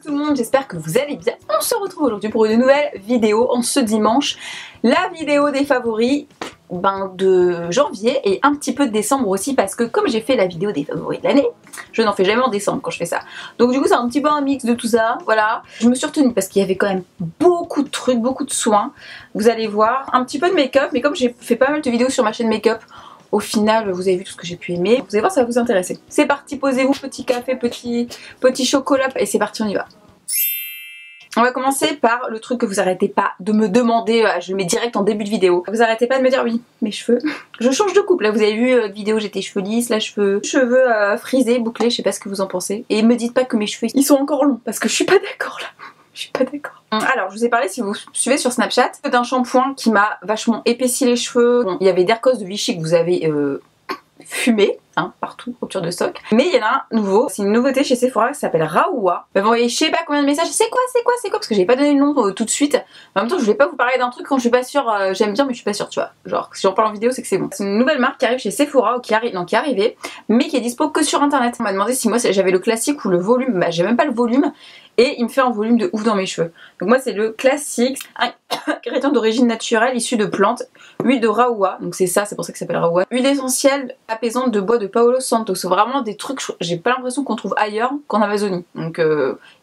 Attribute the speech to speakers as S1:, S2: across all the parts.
S1: tout le monde, j'espère que vous allez bien. On se retrouve aujourd'hui pour une nouvelle vidéo en ce dimanche. La vidéo des favoris de janvier et un petit peu de décembre aussi, parce que comme j'ai fait la vidéo des favoris de l'année, je n'en fais jamais en décembre quand je fais ça. Donc du coup c'est un petit peu un mix de tout ça, voilà. Je me suis retenue parce qu'il y avait quand même beaucoup de trucs, beaucoup de soins. Vous allez voir, un petit peu de make-up, mais comme j'ai fait pas mal de vidéos sur ma chaîne make-up, au final, vous avez vu tout ce que j'ai pu aimer. Vous allez voir, ça va vous intéresser. C'est parti, posez-vous, petit café, petit chocolat, et c'est parti, on y va. On va commencer par le truc que vous arrêtez pas de me demander, je le mets direct en début de vidéo. Vous arrêtez pas de me dire, oui, mes cheveux. Je change de coupe, là vous avez vu vidéo, j'étais cheveux lisses, là cheveux frisés, bouclés, je sais pas ce que vous en pensez. Et me dites pas que mes cheveux, ils sont encore longs, parce que je suis pas d'accord là. Je suis pas d'accord. Alors, je vous ai parlé, si vous suivez sur Snapchat, d'un shampoing qui m'a vachement épaissi les cheveux. Bon, il y avait Dercos de Vichy que vous avez fumé, hein, partout, rupture de stock. Mais il y en a un nouveau, c'est une nouveauté chez Sephora qui s'appelle Raoua. Vous voyez, je sais pas combien de messages, c'est quoi, parce que j'ai pas donné le nom tout de suite. En même temps, je voulais pas vous parler d'un truc quand je suis pas sûre, j'aime bien mais je suis pas sûre, tu vois. Genre, si j'en parle en vidéo, c'est que c'est bon. C'est une nouvelle marque qui arrive chez Sephora, qui est arrivée, mais qui est dispo que sur internet. On m'a demandé si moi j'avais le classique ou le volume. Bah, j'ai même pas le volume. Et il me fait un volume de ouf dans mes cheveux. Donc moi c'est le classique, un ingrédient d'origine naturelle issu de plantes, huile de Raoua, donc c'est ça, c'est pour ça que ça s'appelle Raoua, huile essentielle apaisante de bois de Paolo Santos. C'est vraiment des trucs, j'ai pas l'impression qu'on trouve ailleurs qu'en Amazonie. Donc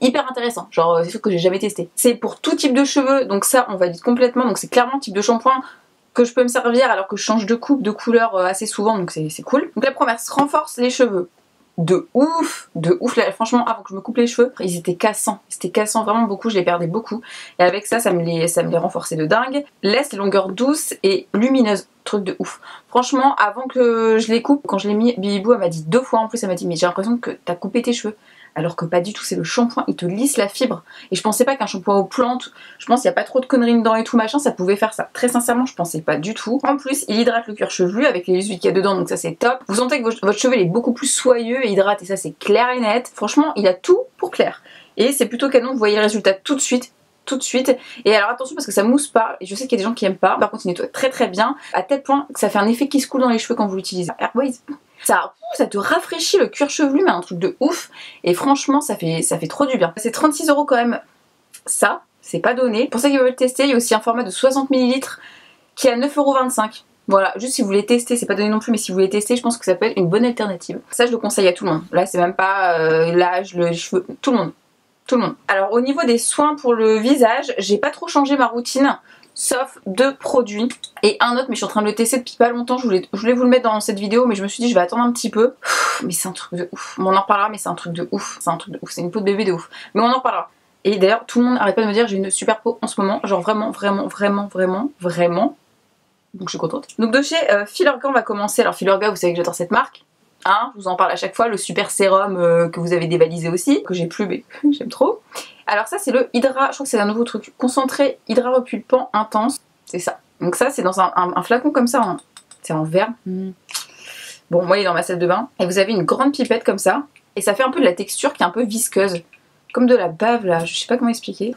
S1: hyper intéressant, genre c'est sûr que j'ai jamais testé. C'est pour tout type de cheveux, donc ça on valide complètement, donc c'est clairement le type de shampoing que je peux me servir alors que je change de coupe, de couleur assez souvent, donc c'est cool. Donc la première, ça renforce les cheveux. De ouf là, franchement avant que je me coupe les cheveux ils étaient cassants vraiment beaucoup, je les perdais beaucoup et avec ça ça me les renforçait de dingue. Laisse les longueurs douces et lumineuses, truc de ouf. Franchement avant que je les coupe, quand je l'ai mis, Bibibou elle m'a dit 2 fois en plus, elle m'a dit mais j'ai l'impression que t'as coupé tes cheveux. Alors que pas du tout, c'est le shampoing, il te lisse la fibre. Et je pensais pas qu'un shampoing aux plantes, je pense qu'il n'y a pas trop de conneries dedans et tout machin, ça pouvait faire ça. Très sincèrement, je pensais pas du tout. En plus, il hydrate le cuir chevelu avec les huiles qu'il y a dedans, donc ça c'est top. Vous sentez que votre cheveu est beaucoup plus soyeux et hydraté, ça c'est clair et net. Franchement, il a tout pour clair. Et c'est plutôt canon, vous voyez le résultat tout de suite. Et alors attention parce que ça mousse pas, et je sais qu'il y a des gens qui aiment pas. Par contre il nettoie très très bien, à tel point que ça fait un effet qui se coule dans les cheveux quand vous l'utilisez. Airways, ça te rafraîchit le cuir chevelu, mais un truc de ouf. Et franchement ça fait trop du bien. C'est 36 € quand même, ça c'est pas donné. Pour ceux qui veulent le tester, il y a aussi un format de 60 ml qui est à 9,25 €. Voilà, juste si vous voulez tester, c'est pas donné non plus, mais si vous voulez tester, je pense que ça peut être une bonne alternative. Ça je le conseille à tout le monde. Là c'est même pas l'âge, les cheveux, tout le monde. Alors au niveau des soins pour le visage, j'ai pas trop changé ma routine, sauf 2 produits et un autre, mais je suis en train de le tester depuis pas longtemps. Je voulais vous le mettre dans cette vidéo, mais je me suis dit je vais attendre un petit peu. Mais c'est un truc de ouf, on en reparlera, mais c'est un truc de ouf, c'est une peau de bébé de ouf, mais on en reparlera. Et d'ailleurs tout le monde arrête pas de me dire j'ai une super peau en ce moment, genre vraiment, donc je suis contente. Donc de chez Filorga on va commencer. Alors Filorga, vous savez que j'adore cette marque. Hein, je vous en parle à chaque fois, le super sérum que vous avez dévalisé aussi, que j'ai plus mais j'aime trop. Alors ça c'est le Hydra, je crois que c'est un nouveau truc, concentré Hydra repulpant intense, c'est ça. Donc ça c'est dans un flacon comme ça, c'est en verre. Bon moi il est dans ma salle de bain, et vous avez une grande pipette comme ça, et ça fait un peu de la texture qui est un peu visqueuse, comme de la bave là, je sais pas comment expliquer.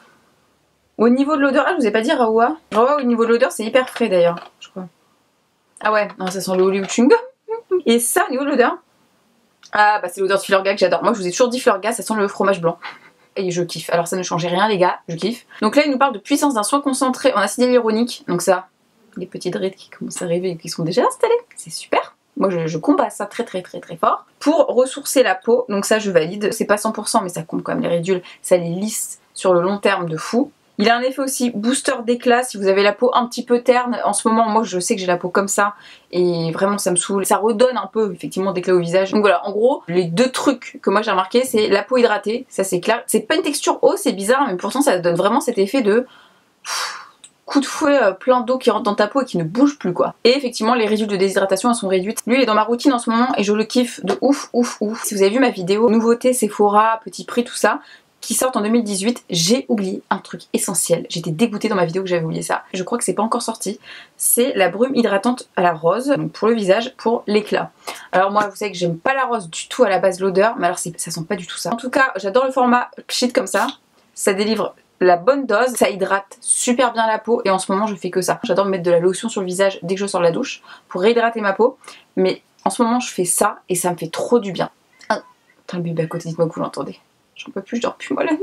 S1: Au niveau de l'odeur, je vous ai pas dit Raoua. Raoua au niveau de l'odeur c'est hyper frais d'ailleurs, je crois. Ah ouais, non ça sent le Hollywood chewing gum. Et ça au niveau de l'odeur, ah bah c'est l'odeur de Filorga que j'adore. Moi je vous ai toujours dit Filorga, ça sent le fromage blanc. Et je kiffe. Alors ça ne changeait rien les gars, je kiffe. Donc là il nous parle de puissance d'un soin concentré en acide hyaluronique. Donc ça, les petites rides qui commencent à arriver et qui sont déjà installées, c'est super. Moi je combats ça très fort. Pour ressourcer la peau, donc ça je valide. C'est pas 100% mais ça comble quand même les ridules, ça les lisse sur le long terme de fou. Il a un effet aussi booster d'éclat si vous avez la peau un petit peu terne. En ce moment, moi je sais que j'ai la peau comme ça et vraiment ça me saoule. Ça redonne un peu effectivement d'éclat au visage. Donc voilà, en gros, les 2 trucs que moi j'ai remarqué, c'est la peau hydratée, ça c'est clair. C'est pas une texture eau, c'est bizarre, mais pourtant ça donne vraiment cet effet de coup de fouet, plein d'eau qui rentre dans ta peau et qui ne bouge plus quoi. Et effectivement les résidus de déshydratation elles sont réduites. Lui il est dans ma routine en ce moment et je le kiffe de ouf. Si vous avez vu ma vidéo nouveauté Sephora, petit prix, tout ça, qui sortent en 2018, j'ai oublié un truc essentiel. J'étais dégoûtée dans ma vidéo que j'avais oublié ça. Je crois que c'est pas encore sorti. C'est la brume hydratante à la rose, donc pour le visage, pour l'éclat. Alors moi, vous savez que j'aime pas la rose du tout à la base de l'odeur, mais alors ça sent pas du tout ça. En tout cas, j'adore le format pchit comme ça. Ça délivre la bonne dose, ça hydrate super bien la peau et en ce moment je fais que ça. J'adore me mettre de la lotion sur le visage dès que je sors de la douche pour réhydrater ma peau, mais en ce moment je fais ça et ça me fait trop du bien. Putain, le bébé à côté, dites-moi que vous l'entendez. J'en peux plus, je dors plus moi la nuit.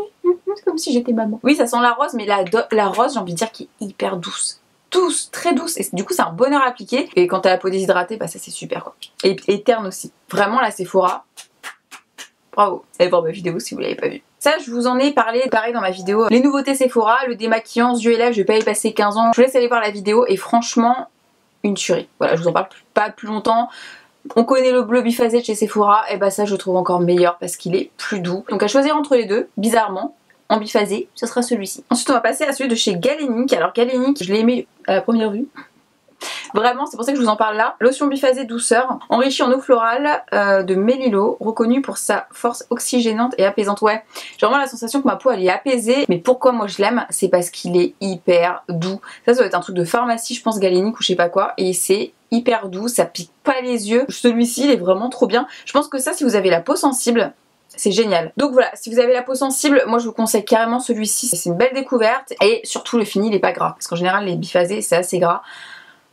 S1: C'est comme si j'étais maman. Oui, ça sent la rose, mais la rose, j'ai envie de dire, qui est hyper douce. Douce, très douce. Et du coup, c'est un bonheur à appliquer. Et quand t'as la peau déshydratée, bah ça c'est super quoi. Et terne aussi. Vraiment, la Sephora, bravo. Allez voir ma vidéo si vous l'avez pas vue. Ça, je vous en ai parlé pareil dans ma vidéo. Les nouveautés Sephora, le démaquillant, yeux et lèvres, je vais pas y passer 15 ans. Je vous laisse aller voir la vidéo et franchement, une tuerie. Voilà, je vous en parle pas plus longtemps. On connaît le bleu biphasé de chez Sephora, et bah ça je le trouve encore meilleur parce qu'il est plus doux. Donc à choisir entre les deux, bizarrement, en biphasé, ce sera celui-ci. Ensuite on va passer à celui de chez Galénic. Alors Galénic, je l'ai aimé à la première vue. Vraiment, c'est pour ça que je vous en parle là. Lotion biphasée douceur, enrichie en eau florale de Mélilo, reconnue pour sa force oxygénante et apaisante. Ouais, j'ai vraiment la sensation que ma peau elle est apaisée. Mais pourquoi moi je l'aime? C'est parce qu'il est hyper doux. Ça doit être un truc de pharmacie, je pense, Galénic ou je sais pas quoi. Et c'est hyper doux, ça pique pas les yeux. Celui-ci, il est vraiment trop bien. Je pense que ça, si vous avez la peau sensible, c'est génial. Donc voilà, si vous avez la peau sensible, moi je vous conseille carrément celui-ci. C'est une belle découverte. Et surtout, le fini, il est pas gras. Parce qu'en général, les biphasés, c'est assez gras.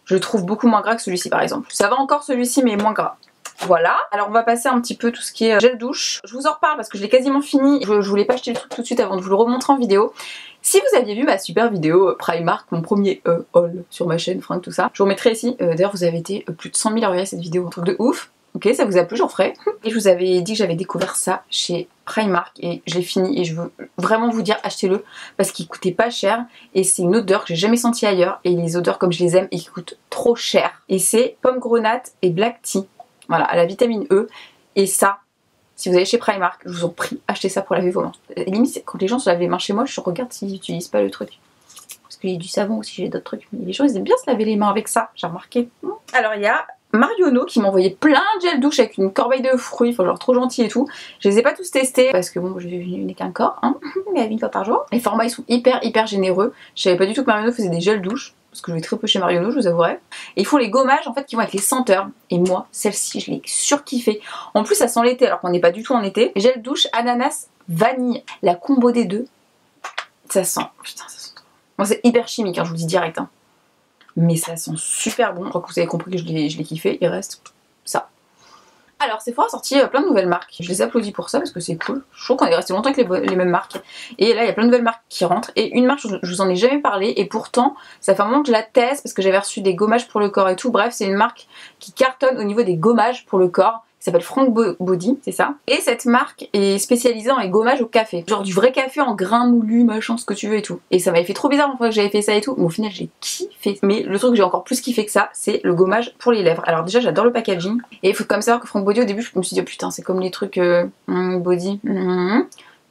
S1: Je le trouve beaucoup moins gras que celui-ci par exemple. Ça va encore celui-ci mais moins gras. Voilà, alors on va passer un petit peu tout ce qui est gel douche. Je vous en reparle parce que je l'ai quasiment fini. Je voulais pas acheter le truc tout de suite avant de vous le remontrer en vidéo. Si vous aviez vu ma super vidéo Primark, mon premier haul sur ma chaîne, fringues, tout ça, je vous remettrai ici. D'ailleurs vous avez été plus de 100 000 à regarder cette vidéo, un truc de ouf. Ok, ça vous a plu, j'en ferai. Et je vous avais dit que j'avais découvert ça chez Primark et je l'ai fini et je veux vraiment vous dire achetez-le parce qu'il coûtait pas cher et c'est une odeur que j'ai jamais sentie ailleurs et les odeurs comme je les aime et qui coûtent trop cher. Et c'est pomme grenade et black tea, voilà, à la vitamine E. Et ça, si vous allez chez Primark, je vous en prie, achetez ça pour laver vos mains. Limite, quand les gens se lavent les mains chez moi, je regarde s'ils n'utilisent pas le truc. Parce qu'il y a du savon aussi, j'ai d'autres trucs. Mais les gens ils aiment bien se laver les mains avec ça, j'ai remarqué. Alors il y a Marionneau qui m'a envoyé plein de gel douche avec une corbeille de fruits, enfin genre trop gentil et tout. Je les ai pas tous testés parce que bon, je n'ai qu'un corps, hein, mais une fois par jour. Les formats ils sont hyper généreux. Je savais pas du tout que Marionneau faisait des gels douche parce que je vais très peu chez Marionneau, je vous avouerai. Et ils font les gommages en fait qui vont avec les senteurs. Et moi, celle-ci, je l'ai surkiffée. En plus, ça sent l'été alors qu'on n'est pas du tout en été. Gel douche ananas vanille, la combo des deux. Ça sent, putain, ça sent trop. Moi, c'est hyper chimique, hein, je vous le dis direct. Hein. Mais ça sent super bon. Je crois que vous avez compris que je l'ai kiffé. Il reste ça. Alors Sephora a sorti plein de nouvelles marques. Je les applaudis pour ça parce que c'est cool. Je trouve qu'on est resté longtemps avec les mêmes marques. Et là il y a plein de nouvelles marques qui rentrent. Et une marque, je vous en ai jamais parlé. Et pourtant ça fait un moment que je la teste parce que j'avais reçu des gommages pour le corps et tout. Bref, c'est une marque qui cartonne au niveau des gommages pour le corps. Qui s'appelle Frank Body, c'est ça. Et cette marque est spécialisée dans les gommages au café. Genre du vrai café en grains moulus, machin, ce que tu veux et tout. Et ça m'avait fait trop bizarre la fois que j'avais fait ça et tout. Mais au final, j'ai kiffé. Mais le truc que j'ai encore plus kiffé que ça, c'est le gommage pour les lèvres. Alors déjà, j'adore le packaging. Et il faut quand même savoir que Frank Body, au début, je me suis dit, oh, putain, c'est comme les trucs body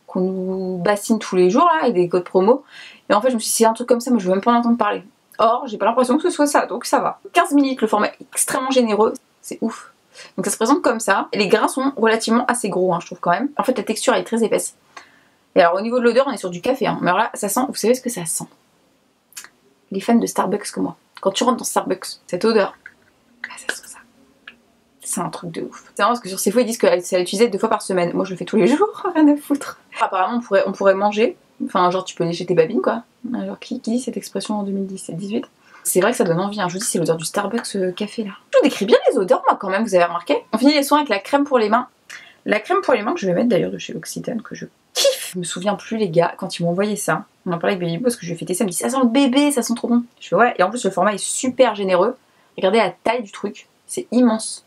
S1: qu'on nous bassine tous les jours là, avec des codes promo. Et en fait, je me suis dit, c'est un truc comme ça, moi je veux même pas en entendre parler. Or, j'ai pas l'impression que ce soit ça, donc ça va. 15 ml, le format est extrêmement généreux. C'est ouf. Donc ça se présente comme ça. Et les grains sont relativement assez gros, hein, je trouve quand même. En fait, la texture elle est très épaisse. Et alors au niveau de l'odeur, on est sur du café. Hein. Mais alors là, ça sent, vous savez ce que ça sent? Les fans de Starbucks comme moi. Quand tu rentres dans Starbucks, cette odeur, bah, ça sent ça. C'est un truc de ouf. C'est marrant parce que sur Sephora, ils disent que c'est à utiliser 2 fois par semaine. Moi, je le fais tous les jours, rien à foutre. Apparemment, on pourrait manger. Enfin, genre, tu peux lécher tes babines, quoi. Alors, qui dit cette expression en 2017-18? C'est vrai que ça donne envie, hein. Je vous dis, c'est l'odeur du Starbucks café là. Je vous décris bien les odeurs, moi, quand même, vous avez remarqué. On finit les soins avec la crème pour les mains. La crème pour les mains que je vais mettre d'ailleurs de chez L'Occitane, que je kiffe. Je me souviens plus, les gars, quand ils m'ont envoyé ça. On en parlait avec Baby parce que je lui ai fait tester, ça me dit ça sent le bébé, ça sent trop bon. Je fais ouais, et en plus, le format est super généreux. Regardez la taille du truc, c'est immense.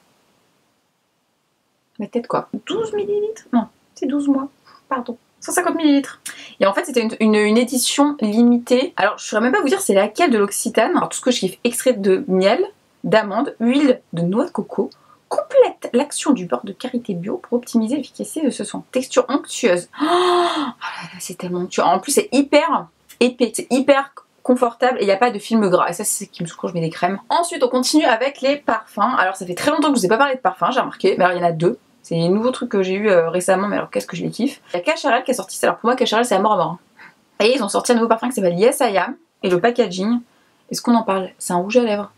S1: Ma tête quoi, 12 ml? Non, c'est 12 mois, pardon. 150 ml. Et en fait c'était une édition limitée. Alors je ne saurais même pas vous dire c'est laquelle de l'Occitane. Alors tout ce que je kiffe, extrait de miel, d'amande, huile de noix de coco. Complète l'action du beurre de karité bio pour optimiser l'efficacité de ce soin. Texture onctueuse. Oh, c'est tellement onctueux. En plus c'est hyper épais, c'est hyper confortable et il n'y a pas de film gras. Et ça c'est ce qui me saoule quand je mets des crèmes. Ensuite on continue avec les parfums. Alors ça fait très longtemps que je vous ai pas parlé de parfums, j'ai remarqué. Mais alors il y en a 2. C'est les nouveaux trucs que j'ai eu récemment, mais alors qu'est-ce que je les kiffe. Il y a Cacharel qui est sorti, alors pour moi Cacharel c'est à mort à mort. Et ils ont sorti un nouveau parfum qui s'appelle Yes I Am. Et le packaging, est-ce qu'on en parle? C'est un rouge à lèvres.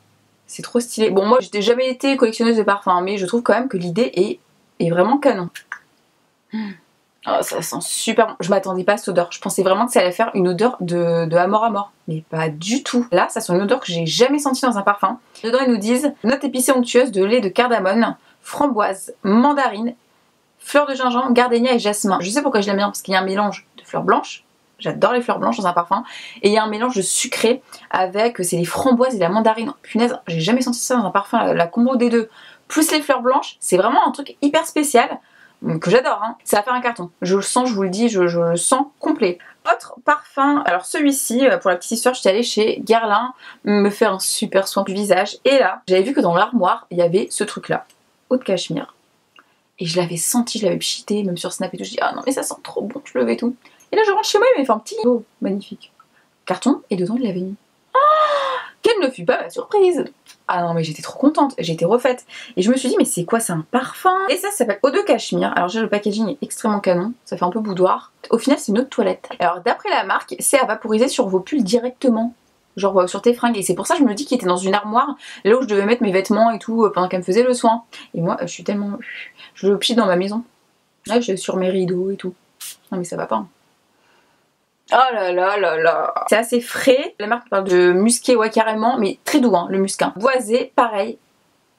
S1: C'est trop stylé. Bon moi j'ai jamais été collectionneuse de parfums, mais je trouve quand même que l'idée est vraiment canon. Oh, ça sent super bon. Je m'attendais pas à cette odeur. Je pensais vraiment que ça allait faire une odeur de à mort. Mais pas du tout. Là, ça sent une odeur que j'ai jamais sentie dans un parfum. Dedans, ils nous disent note épicée onctueuse de lait de cardamone, framboise, mandarine, fleur de gingembre, gardénia et jasmin. Je sais pourquoi je l'aime bien, parce qu'il y a un mélange de fleurs blanches. J'adore les fleurs blanches dans un parfum. Et il y a un mélange de sucré avec, c'est les framboises et la mandarine. Punaise, j'ai jamais senti ça dans un parfum, la combo des deux. Plus les fleurs blanches, c'est vraiment un truc hyper spécial, que j'adore. Hein. Ça va faire un carton. Je le sens, je vous le dis, je le sens complet. Autre parfum, alors celui-ci, pour la petite histoire, j'étais allée chez Guerlain me faire un super soin du visage. Et là, j'avais vu que dans l'armoire, il y avait ce truc-là, eau de cachemire. Et je l'avais senti, je l'avais pchité, même sur Snap et tout. Je dis, ah non, mais ça sent trop bon, je le veux et tout. Et là, je rentre chez moi, il m'avait fait un petit oh, magnifique carton, et dedans, il l'avait mis. Oh, quelle ne fut pas ma surprise! Ah non, mais j'étais trop contente, j'ai été refaite. Et je me suis dit, mais c'est quoi, c'est un parfum? Et ça s'appelle eau de cachemire. Alors, le packaging est extrêmement canon, ça fait un peu boudoir. Au final, c'est une eau de toilette. Alors, d'après la marque, c'est à vaporiser sur vos pulls directement. Genre sur tes fringues. Et c'est pour ça que je me dis qu'il était dans une armoire, là où je devais mettre mes vêtements et tout, pendant qu'elle me faisait le soin. Et moi, je suis tellement... Je le pchie dans ma maison. Là, je suis sur mes rideaux et tout. Non, mais ça va pas. Hein. Oh là là là là. C'est assez frais. La marque parle de musqué, ouais carrément, mais très doux hein, le muscat. Boisé, pareil.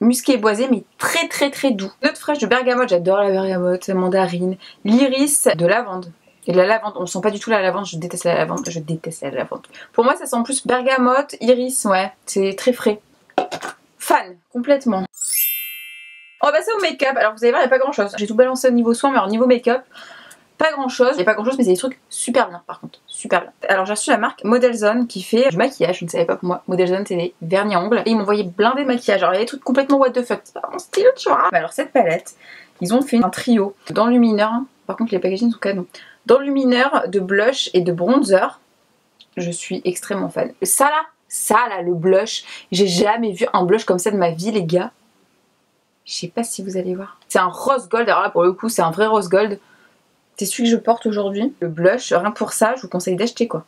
S1: Musqué boisé, mais très très très doux. Note fraîche de bergamote, j'adore la bergamote, la mandarine. L'iris de lavande. Et de la lavande, on sent pas du tout la lavande, je déteste la lavande, je déteste la lavande. Pour moi ça sent plus bergamote, iris, ouais, c'est très frais. Fan, complètement. On va passer au make-up, alors vous allez voir il n'y a pas grand chose. J'ai tout balancé au niveau soin, mais au niveau make-up, pas grand chose. Il n'y a pas grand chose mais c'est des trucs super bien par contre, super bien. Alors j'ai reçu la marque Model Zone qui fait du maquillage, je ne savais pas pour moi. Model Zone c'est des vernis à ongles et ils m'ont envoyé blindé de maquillage. Alors il y a des trucs complètement what the fuck, c'est pas mon style tu vois. Mais alors cette palette, ils ont fait un trio d'enlumineurs, par contre les packaging sont d'enlumineurs, de blush et de bronzer. Je suis extrêmement fan. Ça là, le blush, j'ai jamais vu un blush comme ça de ma vie les gars. Je sais pas si vous allez voir. C'est un rose gold, alors là pour le coup c'est un vrai rose gold. C'est celui que je porte aujourd'hui. Le blush, rien pour ça, je vous conseille d'acheter quoi.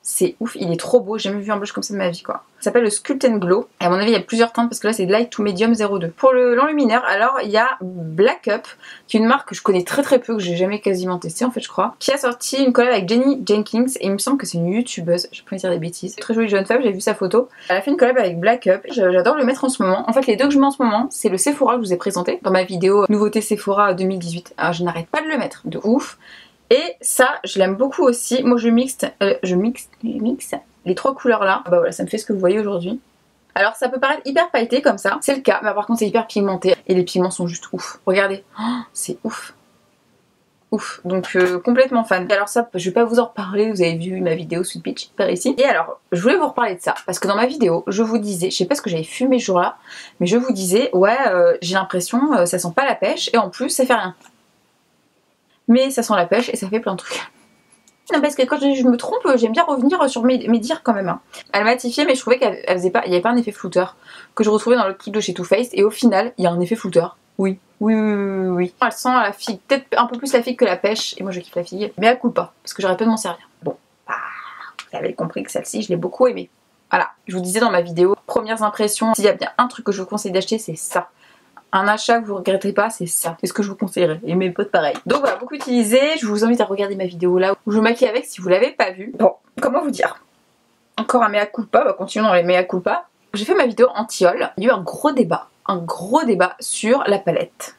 S1: C'est ouf, il est trop beau, j'ai jamais vu un blush comme ça de ma vie quoi. Ça s'appelle le Sculpt and Glow. Et à mon avis il y a plusieurs teintes parce que là c'est light to medium 02. Pour l'enlumineur, alors il y a Black Up, qui est une marque que je connais très très peu, que j'ai jamais quasiment testé en fait je crois. Qui a sorti une collab avec Jenny Jenkins et il me semble que c'est une youtubeuse, je peux dire des bêtises. Très jolie jeune femme, j'ai vu sa photo. Elle a fait une collab avec Black Up, j'adore le mettre en ce moment. En fait les deux que je mets en ce moment, c'est le Sephora que je vous ai présenté dans ma vidéo nouveauté Sephora 2018. Alors je n'arrête pas de le mettre, de ouf. Et ça, je l'aime beaucoup aussi. Moi, je mixe les trois couleurs là. Bah voilà, ça me fait ce que vous voyez aujourd'hui. Alors, ça peut paraître hyper pailleté comme ça. C'est le cas, mais par contre, c'est hyper pigmenté. Et les pigments sont juste ouf. Regardez, oh, c'est ouf. Ouf, donc complètement fan. Et alors ça, je vais pas vous en reparler, vous avez vu ma vidéo Sweet Peach par ici. Et alors, je voulais vous reparler de ça, parce que dans ma vidéo, je vous disais, je sais pas ce que j'avais fumé ce jour-là, mais je vous disais, ouais, j'ai l'impression, ça sent pas la pêche, et en plus, ça fait rien. Mais ça sent la pêche et ça fait plein de trucs. Non, parce que quand je me trompe, j'aime bien revenir sur mes dires quand même. Hein. Elle matifiait mais je trouvais qu'il n'y avait pas un effet flouteur que je retrouvais dans le truc de chez Too Faced et au final il y a un effet flouteur. Oui. Elle sent la figue, peut-être un peu plus la figue que la pêche et moi je kiffe la figue, mais elle coule pas parce que j'aurais pas de m'en servir. Bon, bah, vous avez compris que celle-ci je l'ai beaucoup aimée. Voilà, je vous disais dans ma vidéo, premières impressions, s'il y a bien un truc que je vous conseille d'acheter c'est ça. Un achat que vous regretterez pas, c'est ça. C'est ce que je vous conseillerais. Et mes potes pareil. Donc voilà, beaucoup utilisé. Je vous invite à regarder ma vidéo là où je me maquille avec si vous l'avez pas vue. Bon, comment vous dire? Encore un mea culpa, bah continuons dans les mea culpa. J'ai fait ma vidéo anti-haul. Il y a eu un gros débat sur la palette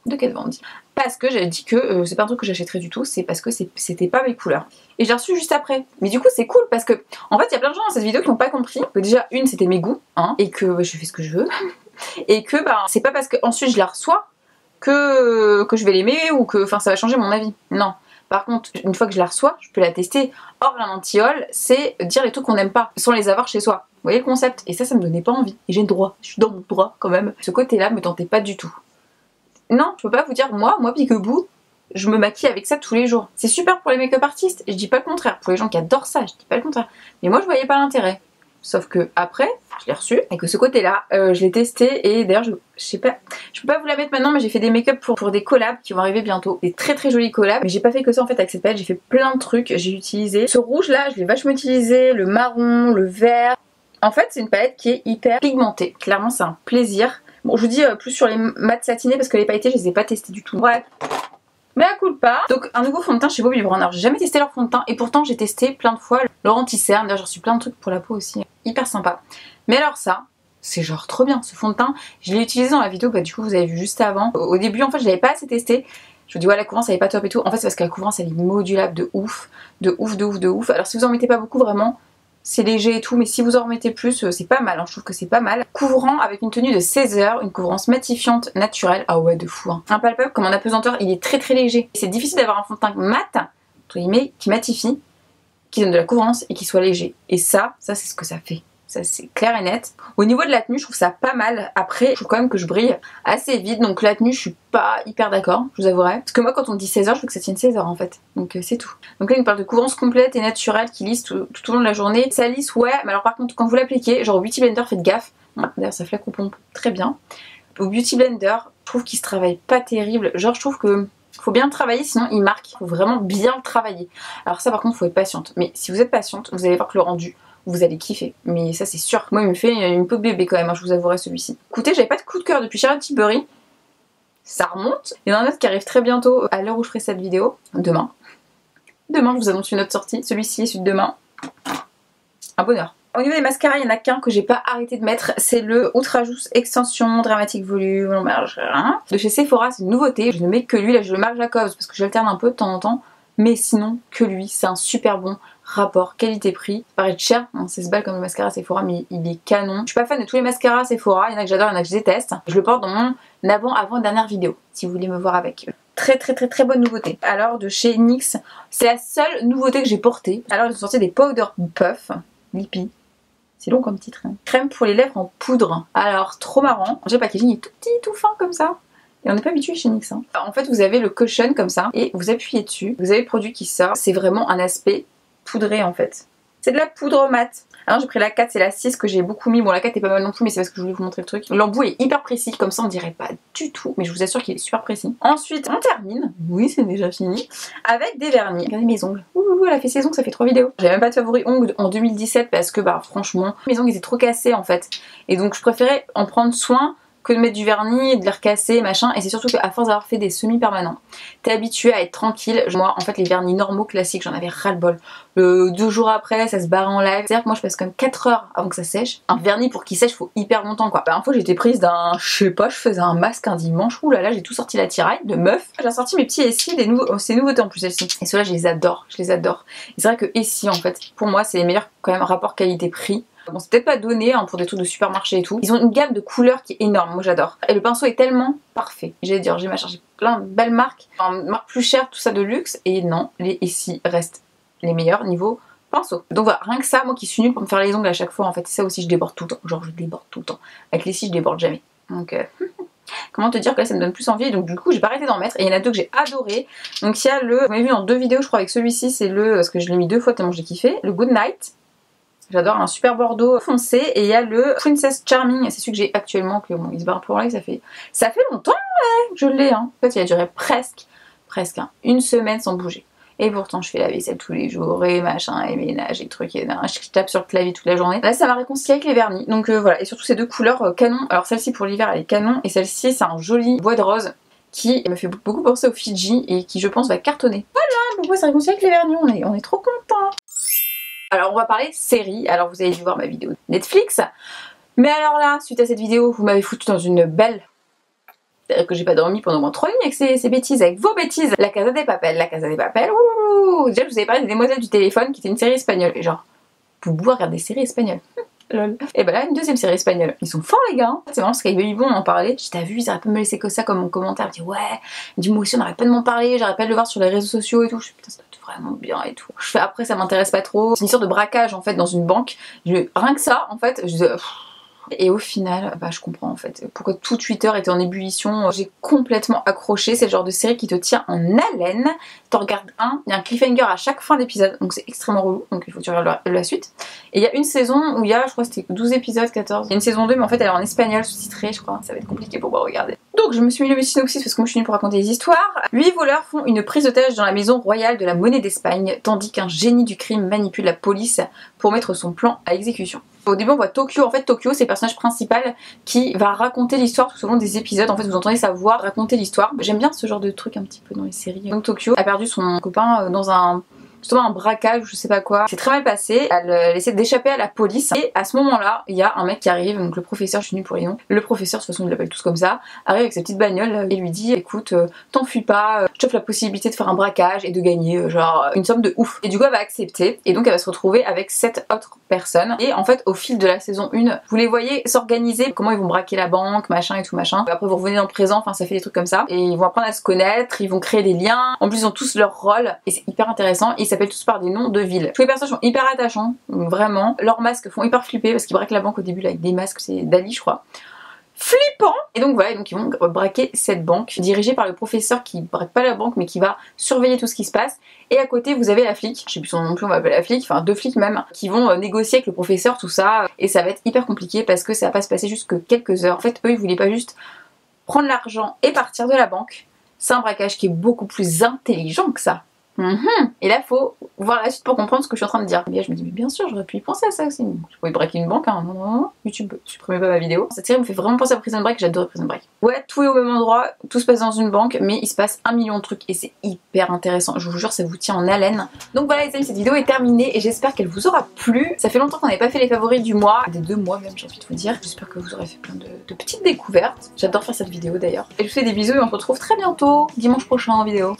S1: de Kat Von D. Parce que j'avais dit que c'est pas un truc que j'achèterais du tout, c'est parce que c'était pas mes couleurs. Et j'ai reçu juste après. Mais du coup c'est cool parce que en fait il y a plein de gens dans cette vidéo qui n'ont pas compris que déjà une c'était mes goûts, hein, et que je fais ce que je veux. Et que bah, c'est pas parce que ensuite je la reçois que je vais l'aimer ou que ça va changer mon avis. Non. Par contre, une fois que je la reçois, je peux la tester. Or, un anti-haul, c'est dire les trucs qu'on n'aime pas sans les avoir chez soi. Vous voyez le concept? Et ça me donnait pas envie. Et j'ai le droit. Je suis dans mon droit quand même. Ce côté-là me tentait pas du tout. Non, je peux pas vous dire, moi, Peekaboo, je me maquille avec ça tous les jours. C'est super pour les make-up artistes. Et je dis pas le contraire. Pour les gens qui adorent ça, je dis pas le contraire. Mais moi, je voyais pas l'intérêt. Sauf que après, je l'ai reçu et que ce côté-là, je l'ai testé et d'ailleurs, je sais pas, je peux pas vous la mettre maintenant, mais j'ai fait des make-up pour des collabs qui vont arriver bientôt. Des très très jolis collabs, mais j'ai pas fait que ça en fait avec cette palette, j'ai fait plein de trucs. J'ai utilisé ce rouge-là, je l'ai vachement utilisé, le marron, le vert. En fait, c'est une palette qui est hyper pigmentée. Clairement, c'est un plaisir. Bon, je vous dis plus sur les mat satinés parce que les pailletés, je les ai pas testés du tout. Bref. Mais à coup de pas. Donc un nouveau fond de teint chez Bobbi Brown. Alors j'ai jamais testé leur fond de teint et pourtant j'ai testé plein de fois leur anti-cerne. D'ailleurs j'ai reçu plein de trucs pour la peau aussi. Hyper sympa. Mais alors ça, c'est genre trop bien ce fond de teint. Je l'ai utilisé dans la vidéo, bah du coup vous avez vu juste avant. Au début en fait je l'avais pas assez testé. Je vous dis ouais la couvrance elle est pas top et tout. En fait c'est parce que la couvrance elle est modulable de ouf. De ouf, de ouf, de ouf. Alors si vous en mettez pas beaucoup vraiment, c'est léger et tout, mais si vous en remettez plus, c'est pas mal, hein. Je trouve que c'est pas mal. Couvrant avec une tenue de 16 heures, une couvrance matifiante naturelle. Ah ouais, de fou, hein. Impalpable comme en apesanteur, il est très très léger. C'est difficile d'avoir un fond de teint mat, entre guillemets, qui matifie, qui donne de la couvrance et qui soit léger. Et ça c'est ce que ça fait. Ça c'est clair et net. Au niveau de la tenue, je trouve ça pas mal. Après, je trouve quand même que je brille assez vite. Donc la tenue, je suis pas hyper d'accord, je vous avouerai. Parce que moi, quand on dit 16 heures, je veux que ça tienne 16 heures en fait. Donc c'est tout. Donc là, il me parle de couvrance complète et naturelle qui lisse tout au long de la journée. Ça lisse, ouais. Mais alors par contre, quand vous l'appliquez, genre au Beauty Blender, faites gaffe. D'ailleurs, ça flaque au pompe très bien. Au Beauty Blender, je trouve qu'il se travaille pas terrible. Genre, je trouve que faut bien le travailler, sinon il marque. Il faut vraiment bien le travailler. Alors ça, par contre, faut être patiente. Mais si vous êtes patiente, vous allez voir que le rendu, vous allez kiffer, mais ça c'est sûr. Moi il me fait une peau de bébé quand même, hein, je vous avouerai celui-ci. Écoutez, j'avais pas de coup de cœur depuis Charlotte Tilbury, ça remonte. Il y en a un autre qui arrive très bientôt à l'heure où je ferai cette vidéo, demain. Demain je vous annonce une autre sortie, celui-ci est celui de demain. Un bonheur. Au niveau des mascaras, il y en a qu'un que j'ai pas arrêté de mettre, c'est le Ultrajouce Extension Dramatic Volume de chez Sephora, c'est une nouveauté. Je ne mets que lui, là je le Marc Jacobs parce que j'alterne un peu de temps en temps, mais sinon que lui, c'est un super bon rapport qualité-prix. Ça paraît cher, hein, 16 balles comme le mascara Sephora, mais il est canon. Je suis pas fan de tous les mascaras Sephora, il y en a que j'adore, il y en a que je déteste. Je le porte dans mon avant-dernière vidéo, si vous voulez me voir avec. Très bonne nouveauté. Alors de chez NYX, c'est la seule nouveauté que j'ai portée. Alors ils ont sorti des Powder Puff, Lippy. C'est long comme titre. Hein. Crème pour les lèvres en poudre. Alors trop marrant. Le packaging est tout petit, tout fin comme ça. Et on n'est pas habitué chez NYX. Hein. En fait vous avez le cushion comme ça et vous appuyez dessus. Vous avez le produit qui sort. C'est vraiment un aspect poudré en fait. C'est de la poudre mat. Alors j'ai pris la 4, c'est la 6 que j'ai beaucoup mis. Bon la 4 est pas mal non plus mais c'est parce que je voulais vous montrer le truc. L'embout est hyper précis, comme ça on dirait pas du tout. Mais je vous assure qu'il est super précis. Ensuite on termine, oui c'est déjà fini, avec des vernis. Regardez mes ongles. Ouh, elle a fait ses ongles, ça fait 3 vidéos. J'avais même pas de favori ongles en 2017 parce que bah franchement mes ongles étaient trop cassés en fait. Et donc je préférais en prendre soin que de mettre du vernis et de les recasser machin, et c'est surtout qu'à force d'avoir fait des semi-permanents t'es habitué à être tranquille. Moi en fait les vernis normaux classiques j'en avais ras le bol. 2 jours après ça se barre en live, c'est à dire que moi je passe quand même 4 heures avant que ça sèche. Un vernis pour qu'il sèche faut hyper longtemps quoi. Une fois j'étais prise d'un, je sais pas, je faisais un masque un dimanche, ouh là là j'ai tout sorti la tiraille de meuf. J'ai sorti mes petits Essie, c'est nouveautés en plus celles-ci, et ceux-là je les adore, et c'est vrai que Essie en fait pour moi c'est les meilleurs quand même rapport qualité-prix. Bon c'est peut-être pas donné hein, pour des trucs de supermarché et tout. Ils ont une gamme de couleurs qui est énorme, moi j'adore. Et le pinceau est tellement parfait. J'allais dire, j'ai cherché plein de belles marques, enfin, marques plus chères, tout ça de luxe. Et non, les Essie restent les meilleurs niveau pinceau. Donc voilà, rien que ça, moi qui suis nulle pour me faire les ongles à chaque fois en fait. Et ça aussi je déborde tout le temps, genre je déborde tout le temps. Avec les Essie je déborde jamais. Donc comment te dire que là ça me donne plus envie. Et donc du coup j'ai pas arrêté d'en mettre. Et il y en a deux que j'ai adoré. Donc il y a le, vous m'avez vu dans 2 vidéos je crois avec celui-ci, c'est le, parce que je l'ai mis 2 fois tellement j'ai kiffé, le Good Night. J'adore, un super bordeaux foncé. Et il y a le Princess Charming, c'est celui que j'ai actuellement, que bon, il se barre un peu en live, ça fait longtemps, ouais, je l'ai. Hein. En fait, il a duré presque une semaine sans bouger. Et pourtant, je fais la vaisselle tous les jours, et machin, et ménage, et trucs, et je tape sur le clavier toute la journée. Là, ça m'a réconcilié avec les vernis. Donc voilà, et surtout ces 2 couleurs canon. Alors celle-ci pour l'hiver, elle est canon, et celle-ci, c'est un joli bois de rose qui me fait beaucoup penser au Fiji, et qui, je pense, va cartonner. Voilà, pourquoi ça réconcilie avec les vernis, on est trop contents. Alors on va parler série, alors vous avez dû voir ma vidéo Netflix, mais alors là, suite à cette vidéo, vous m'avez foutu dans une belle... C'est-à-dire que j'ai pas dormi pendant au moins 3 nuits avec ces bêtises, avec vos bêtises. La Casa des Papel, ouh. Déjà je vous avais parlé des Demoiselles du téléphone qui était une série espagnole, et genre, vous pouvez regarder des séries espagnoles. Lol. Et bah là une 2e série espagnole. Ils sont forts les gars. Hein. C'est marrant parce qu'avec Baby Bon on en parlait. Je t'as vu, ils arrêtent pas de me laisser que ça comme mon commentaire. Je dis ouais, du moi aussi on arrête pas de m'en parler, j'arrête pas de le voir sur les réseaux sociaux et tout. Je dis putain ça doit être vraiment bien et tout. Je fais après ça m'intéresse pas trop. C'est une histoire de braquage en fait dans une banque. Rien que ça en fait, je dis, et au final, bah je comprends en fait pourquoi tout Twitter était en ébullition. J'ai complètement accroché, c'est le genre de série qui te tient en haleine. T'en regardes un, il y a un cliffhanger à chaque fin d'épisode, donc c'est extrêmement relou, donc il faut que tu regardes la suite. Et il y a une saison où il y a, je crois que c'était 12 épisodes, 14. Il y a une saison 2 mais en fait elle est en espagnol sous-titrée je crois, ça va être compliqué pour moi regarder. Donc je me suis mis le synopsis parce que moi je suis nulle pour raconter des histoires. 8 voleurs font une prise d'otage dans la maison royale de la monnaie d'Espagne, tandis qu'un génie du crime manipule la police pour mettre son plan à exécution. Au début on voit Tokyo, en fait Tokyo c'est le personnage principal qui va raconter l'histoire tout au long des épisodes, en fait vous entendez sa voix raconter l'histoire. J'aime bien ce genre de truc un petit peu dans les séries. Donc Tokyo a perdu son copain dans un justement un braquage, je sais pas quoi. C'est très mal passé. Elle essaie d'échapper à la police. Et à ce moment-là, il y a un mec qui arrive, donc le professeur, je suis nulle pour les noms. Le professeur, de toute façon, il l'appelle tous comme ça, arrive avec sa petite bagnole et lui dit écoute, t'enfuis pas, je t'offre la possibilité de faire un braquage et de gagner genre une somme de ouf. Et du coup, elle va accepter. Et donc, elle va se retrouver avec 7 autres personnes. Et en fait, au fil de la saison 1, vous les voyez s'organiser, comment ils vont braquer la banque, machin et tout machin. Après, vous revenez dans le présent, enfin, ça fait des trucs comme ça. Et ils vont apprendre à se connaître, ils vont créer des liens. En plus, ils ont tous leur rôle et c'est hyper intéressant. Ils s'appellent tous par des noms de villes. Tous les personnages sont hyper attachants, vraiment. Leurs masques font hyper flipper parce qu'ils braquent la banque au début là, avec des masques, c'est Dali, je crois. Flippant. Et donc voilà, donc ils vont braquer cette banque dirigée par le professeur qui braque pas la banque mais qui va surveiller tout ce qui se passe. Et à côté vous avez la flic, je sais plus son nom non plus, on va appeler la flic, enfin 2 flics même, qui vont négocier avec le professeur tout ça. Et ça va être hyper compliqué parce que ça va pas se passer juste que quelques heures. En fait eux ils voulaient pas juste prendre l'argent et partir de la banque. C'est un braquage qui est beaucoup plus intelligent que ça. Et là faut voir la suite pour comprendre ce que je suis en train de dire. Et bien je me dis mais bien sûr j'aurais pu y penser à ça aussi. Je pouvais braquer une banque à un moment. YouTube, supprimez pas ma vidéo. Cette série me fait vraiment penser à Prison Break, j'adore Prison Break. Ouais, tout est au même endroit, tout se passe dans une banque, mais il se passe 1 million de trucs et c'est hyper intéressant. Je vous jure ça vous tient en haleine. Donc voilà les amis, cette vidéo est terminée et j'espère qu'elle vous aura plu. Ça fait longtemps qu'on n'avait pas fait les favoris du mois, des 2 mois même j'ai envie de vous dire. J'espère que vous aurez fait plein de petites découvertes. J'adore faire cette vidéo d'ailleurs. Et je vous fais des bisous et on se retrouve très bientôt, dimanche prochain en vidéo.